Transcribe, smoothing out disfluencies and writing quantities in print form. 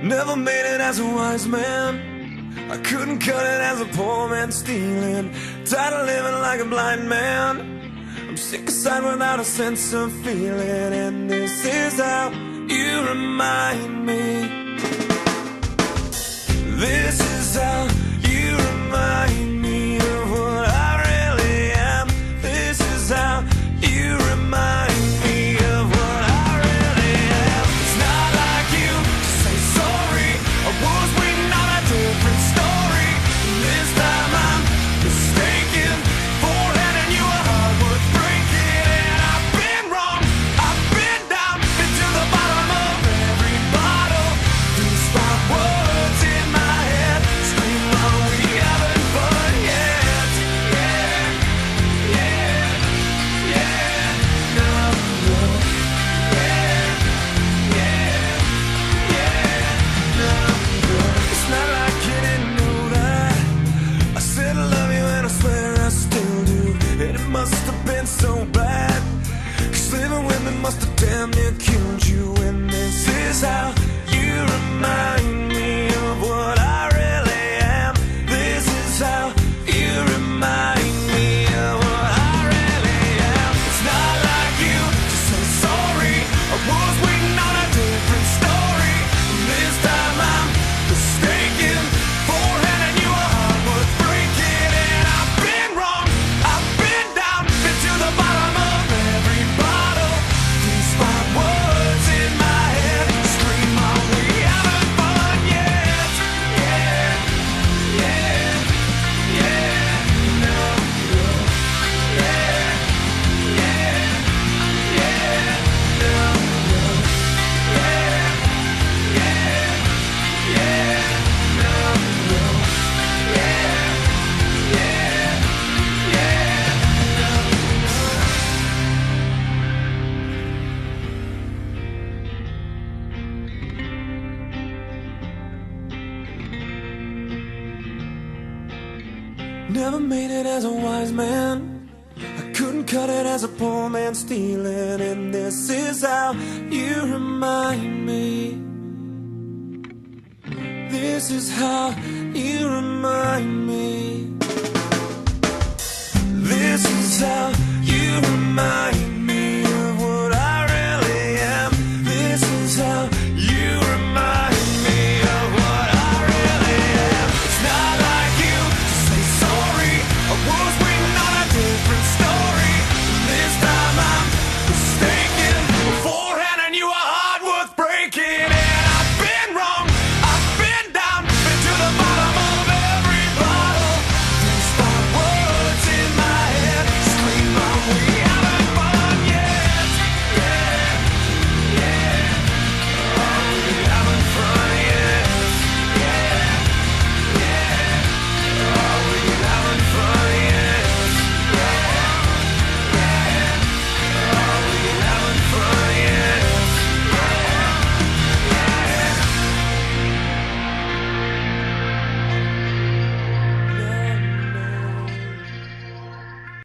Never made it as a wise man. I couldn't cut it as a poor man stealing. Tired of living like a blind man. I'm sick aside without a sense of feeling. And this is how you remind me. This is how you remind me of what I really am. This is how you remind me of what I really am. It's not like you to say sorry. I was waiting on a different story. This time I'm mistaken for handing you a heart worth breaking. And I've been wrong, I've been down, been to the bottom of every bottle. These five words in my head scream, oh, we haven't fun yet. Yeah, yeah, yeah, no, no. Yeah, yeah, yeah, no, no. It's not like you didn't know that I said I love you and I swear I still do. And it must have been so bad, 'cause living with me must have damn near killed you. And this is how you remind me of what I really am. This is how you remind me of what I really am. It's not like you to say sorry. I was waiting on a different story. This time I'm mistaken for handing you a heart worth breaking. And I've been wrong, I've been down, been to the bottom of every bottle. These five words in my head scream, oh, we haven't fun yet. Yeah, yeah, yeah, no, no. Yeah, yeah, yeah, no, no. Yeah, yeah, yeah, no, no. Yeah, yeah, yeah, no, no. Never made it as a wise man. I couldn't cut it as a poor man stealing. And this is how you remind me. This is how you remind me. This is how you remind me.